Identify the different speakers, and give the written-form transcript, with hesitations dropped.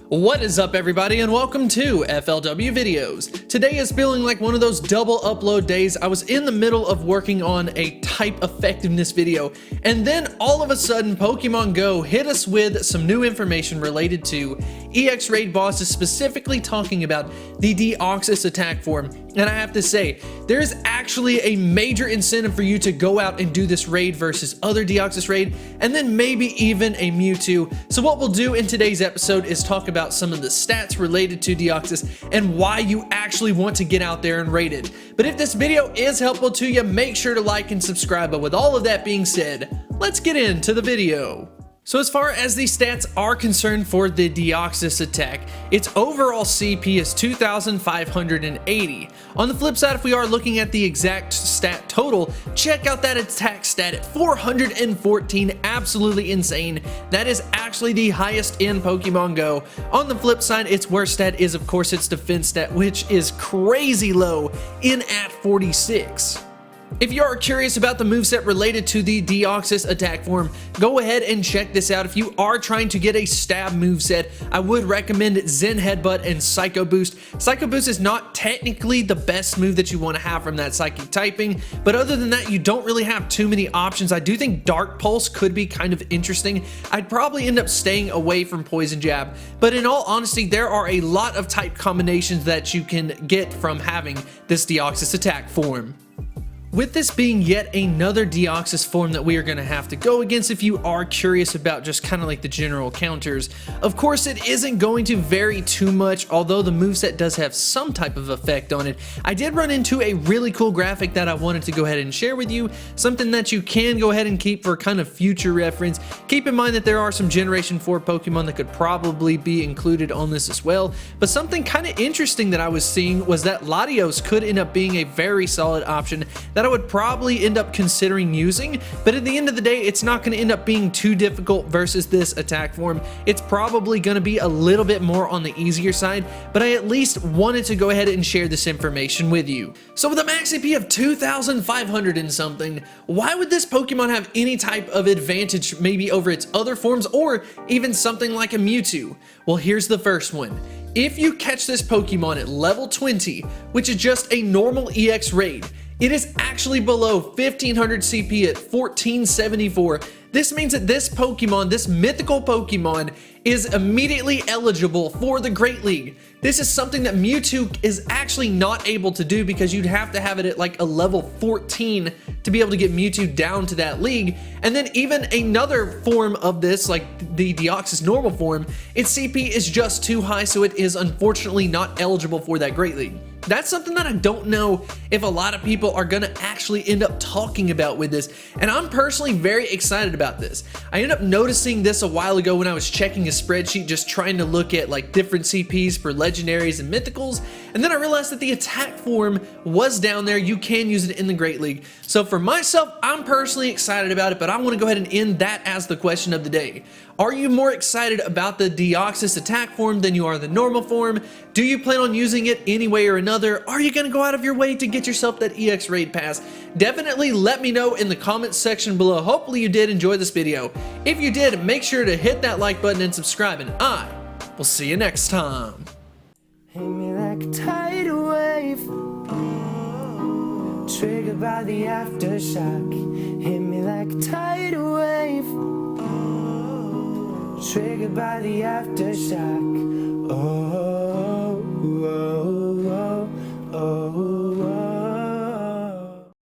Speaker 1: What is up, everybody, and welcome to FLW Videos. Today is feeling like one of those double upload days. I was in the middle of working on a type effectiveness video, and then all of a sudden Pokemon Go hit us with some new information related to EX raid bosses, specifically talking about the Deoxys attack form. And I have to say, there's actually a major incentive for you to go out and do this raid versus other Deoxys raid, and then maybe even a Mewtwo. So what we'll do in today's episode is talk about some of the stats related to Deoxys and why you actually want to get out there and raid it. But if this video is helpful to you, make sure to like and subscribe. But with all of that being said, let's get into the video. So as far as the stats are concerned for the Deoxys attack, its overall CP is 2,580. On the flip side, if we are looking at the exact stat total, check out that attack stat at 414, absolutely insane. That is actually the highest in Pokemon Go. On the flip side, its worst stat is of course its defense stat, which is crazy low in at 46. If you are curious about the moveset related to the Deoxys attack form, go ahead and check this out. If you are trying to get a stab moveset, I would recommend Zen Headbutt and Psycho Boost. Psycho Boost is not technically the best move that you want to have from that psychic typing, but other than that, you don't really have too many options. I do think Dark Pulse could be kind of interesting. I'd probably end up staying away from Poison Jab, but in all honesty, there are a lot of type combinations that you can get from having this Deoxys attack form. With this being yet another Deoxys form that we are going to have to go against, if you are curious about just kind of like the general counters, of course it isn't going to vary too much, although the moveset does have some type of effect on it. I did run into a really cool graphic that I wanted to go ahead and share with you, something that you can go ahead and keep for kind of future reference. Keep in mind that there are some Generation 4 Pokemon that could probably be included on this as well, but something kind of interesting that I was seeing was that Latios could end up being a very solid option that I would probably end up considering using, but at the end of the day, it's not going to end up being too difficult versus this attack form. It's probably going to be a little bit more on the easier side, but I at least wanted to go ahead and share this information with you. So with a max CP of 2,500 and something, why would this Pokemon have any type of advantage maybe over its other forms or even something like a Mewtwo? Well, here's the first one. If you catch this Pokemon at level 20, which is just a normal EX raid, it is actually below 1,500 CP at 1,474. This means that this Pokemon, this mythical Pokemon, is immediately eligible for the Great League. This is something that Mewtwo is actually not able to do because you'd have to have it at like a level 14 to be able to get Mewtwo down to that league. And then even another form of this, like the Deoxys normal form, its CP is just too high, so it is unfortunately not eligible for that Great League. That's something that I don't know if a lot of people are going to actually end up talking about with this, and I'm personally very excited about this. I ended up noticing this a while ago when I was checking a spreadsheet just trying to look at like different CPs for legendaries and mythicals, and then I realized that the attack form was down there. You can use it in the Great League. So for myself, I'm personally excited about it, but I want to go ahead and end that as the question of the day. Are you more excited about the Deoxys attack form than you are the normal form? Do you plan on using it any way or another? Are you going to go out of your way to get yourself that EX raid pass? Definitely let me know in the comments section below. Hopefully you did enjoy this video. If you did, make sure to hit that like button and subscribe, and I will see you next time.
Speaker 2: Hit me like a tidal wave, triggered by the aftershock. Hit me like a tidal wave, triggered by the aftershock.